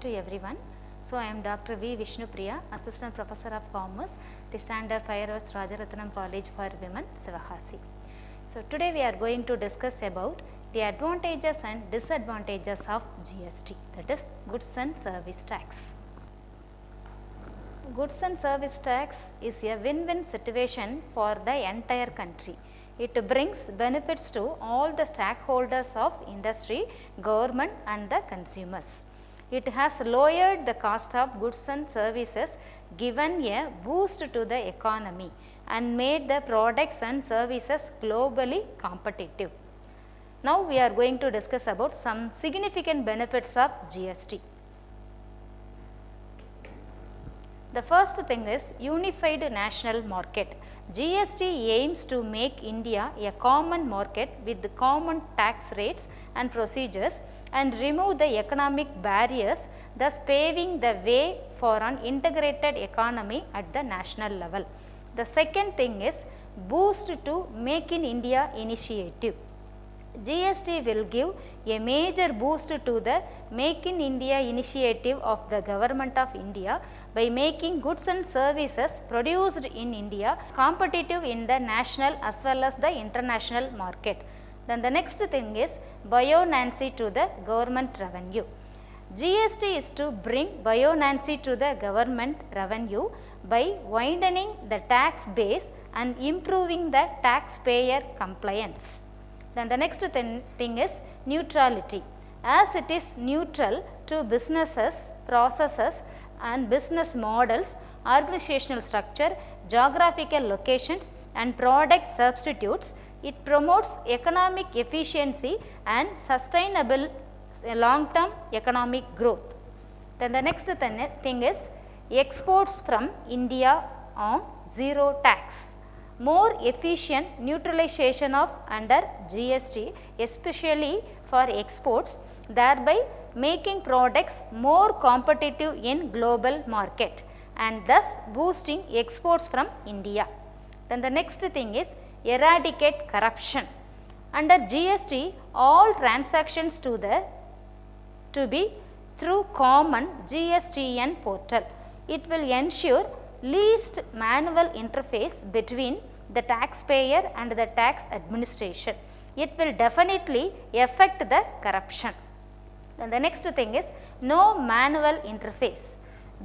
to everyone. So, I am Dr.V.Vishnu Priya, Assistant Professor of Commerce, the Standard Firehouse Rajaratnam College for Women, Sivakasi. So, today we are going to discuss about the advantages and disadvantages of GST, that is Goods and Service Tax. Goods and Service Tax is a win-win situation for the entire country. It brings benefits to all the stakeholders of industry, government and the consumers. It has lowered the cost of goods and services, given a boost to the economy and made the products and services globally competitive. Now, we are going to discuss about some significant benefits of GST. The first thing is unified national market. GST aims to make India a common market with common tax rates and procedures and remove the economic barriers, thus paving the way for an integrated economy at the national level. The second thing is boost to Make in India initiative. GST will give a major boost to the Make in India initiative of the Government of India by making goods and services produced in India competitive in the national as well as the international market. Then the next thing is buoyancy to the government revenue. GST is to bring buoyancy to the government revenue by widening the tax base and improving the taxpayer compliance. Then the next thing is neutrality. As it is neutral to businesses, processes and business models, organizational structure, geographical locations and product substitutes, it promotes economic efficiency and sustainable long-term economic growth. Then the next thing is exports from India on zero tax. More efficient neutralization of under GST, especially for exports, thereby making products more competitive in global market and thus boosting exports from India. Then the next thing is eradicate corruption. Under GST, all transactions to be through common GSTN portal. It will ensure least manual interface between the taxpayer and the tax administration. It will definitely affect the corruption. Then the next thing is no manual interface.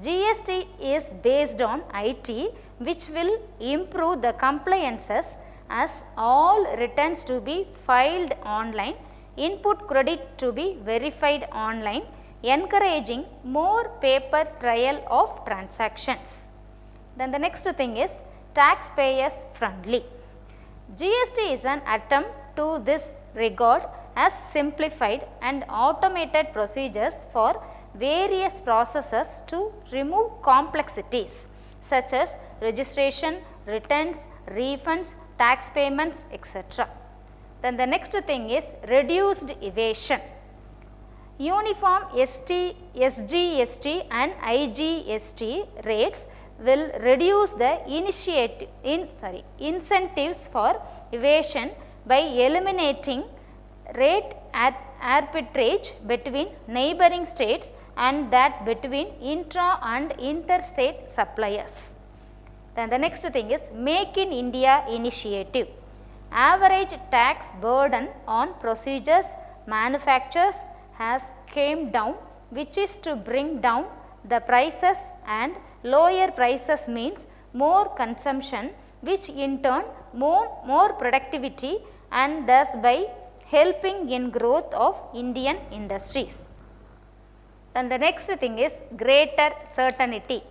GST is based on IT, which will improve the compliances as all returns to be filed online, input credit to be verified online, encouraging more paper trail of transactions. Then the next thing is taxpayers friendly. GST is an attempt to this regard as simplified and automated procedures for various processes to remove complexities such as registration, returns, refunds, tax payments, etc. Then the next thing is reduced evasion. Uniform SGST and IGST rates will reduce the incentives for evasion by eliminating rate arbitrage between neighboring states and that between intra and interstate suppliers. Then the next thing is Make in India initiative. Average tax burden on procedures manufacturers has came down, which is to bring down the prices, and lower prices means more consumption, which in turn more productivity and thus by helping in growth of Indian industries. Then the next thing is greater certainty.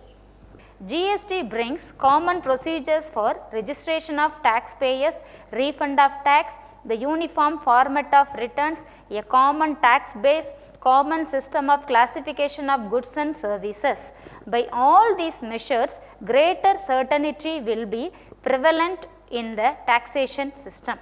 GST brings common procedures for registration of taxpayers, refund of tax, the uniform format of returns, a common tax base, common system of classification of goods and services. By all these measures, greater certainty will be prevalent in the taxation system.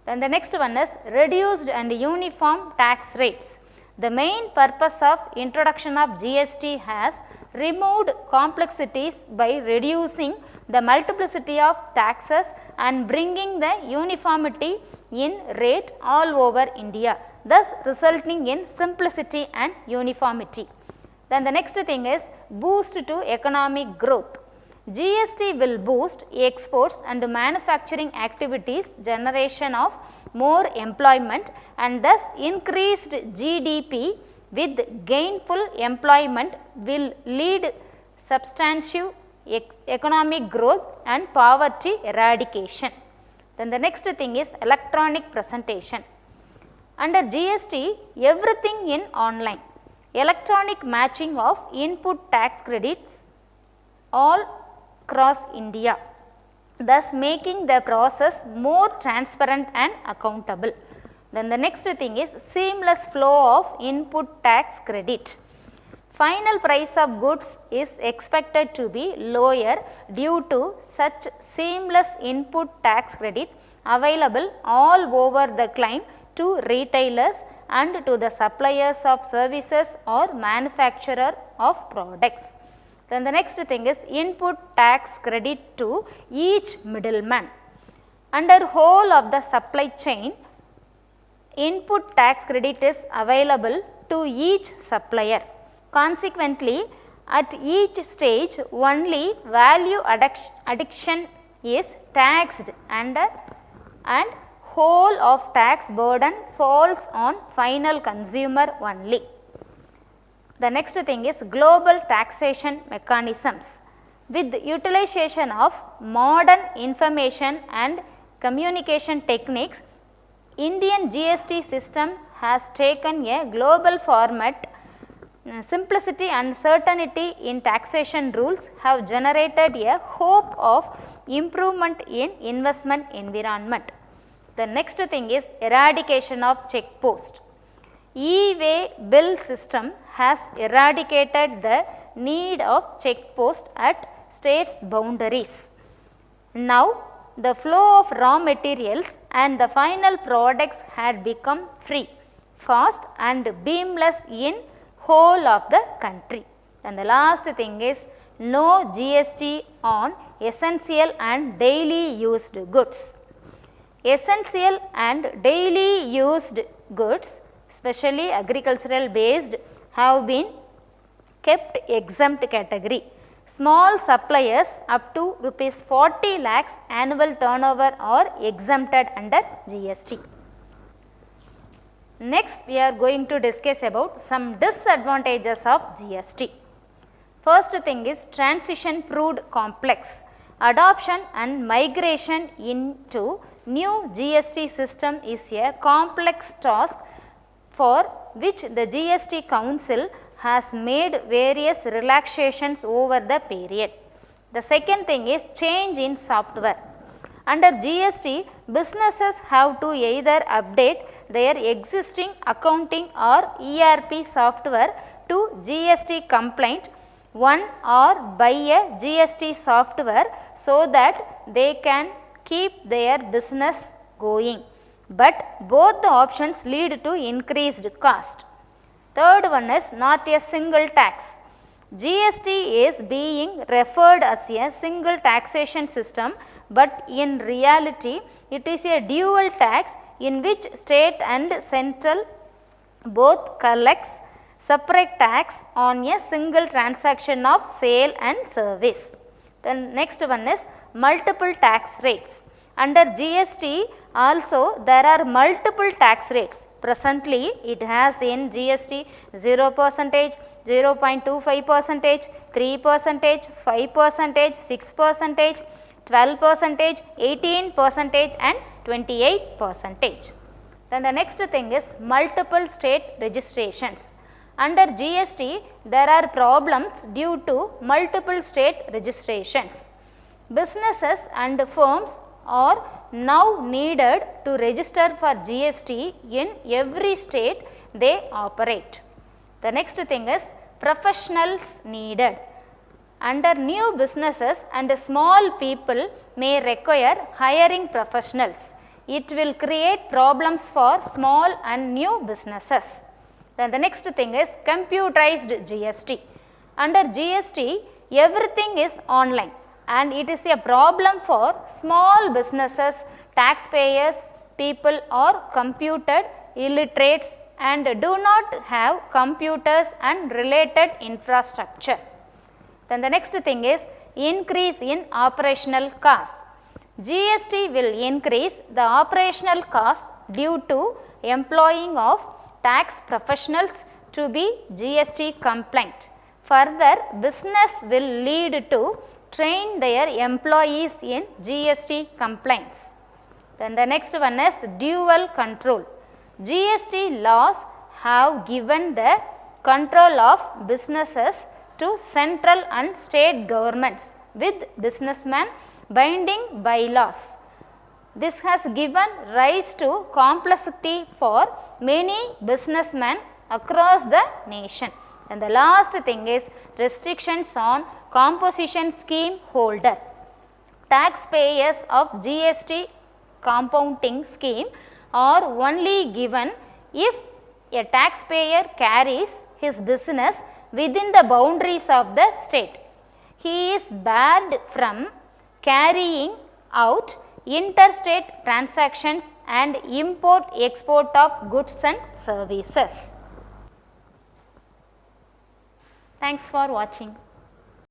Then the next one is reduced and uniform tax rates. The main purpose of introduction of GST has removed complexities by reducing the multiplicity of taxes and bringing the uniformity in rate all over India, thus resulting in simplicity and uniformity. Then the next thing is boost to economic growth. GST will boost exports and manufacturing activities, generation of more employment and thus increased GDP with gainful employment will lead substantial economic growth and poverty eradication. Then the next thing is electronic presentation. Under GST, everything in online. Electronic matching of input tax credits all across India, thus making the process more transparent and accountable. Then the next thing is seamless flow of input tax credit. Final price of goods is expected to be lower due to such seamless input tax credit available all over the claim to retailers and to the suppliers of services or manufacturer of products. Then the next thing is input tax credit to each middleman. Under whole of the supply chain, input tax credit is available to each supplier. Consequently, at each stage only value addition is taxed and whole of tax burden falls on final consumer only. The next thing is global taxation mechanisms. With utilization of modern information and communication techniques, Indian GST system has taken a global format. Simplicity and certainty in taxation rules have generated a hope of improvement in investment environment. The next thing is eradication of check post. E-way bill system has eradicated the need of check post at states' boundaries. Now, the flow of raw materials and the final products had become free, fast and beamless in whole of the country. And the last thing is no GST on essential and daily used goods. Essential and daily used goods, especially agricultural based, have been kept exempt category. Small suppliers up to rupees 40 lakhs annual turnover are exempted under GST. Next, we are going to discuss about some disadvantages of GST. First thing is transition proved complex. Adoption and migration into new GST system is a complex task for which the GST Council has made various relaxations over the period. The second thing is change in software. Under GST, businesses have to either update their existing accounting or ERP software to GST compliant one or buy a GST software so that they can keep their business going. But both the options lead to increased cost. Third one is not a single tax. GST is being referred as a single taxation system, but in reality it is a dual tax in which state and central both collects separate tax on a single transaction of sale and service. Then next one is multiple tax rates. Under GST also there are multiple tax rates. Presently it has in GST 0%, 0.25%, 3%, 5%, 6%, 12%, 18% and 28%. Then the next thing is multiple state registrations. Under GST, there are problems due to multiple state registrations. Businesses and firms are now needed to register for GST in every state they operate. The next thing is professionals needed. Under new businesses and small people may require hiring professionals. It will create problems for small and new businesses. Then the next thing is computerized GST. Under GST, everything is online and it is a problem for small businesses, taxpayers, people are computer illiterates and do not have computers and related infrastructure. Then the next thing is increase in operational cost. GST will increase the operational cost due to employing of tax professionals to be GST compliant. Further, business will lead to train their employees in GST compliance. Then the next one is dual control. GST laws have given the control of businesses to central and state governments with businessmen binding bylaws. This has given rise to complexity for many businessmen across the nation. And the last thing is restrictions on composition scheme holder. Taxpayers of GST compounding scheme are only given if a taxpayer carries his business within the boundaries of the state. He is barred from carrying out interstate transactions and import-export of goods and services. Thanks for watching.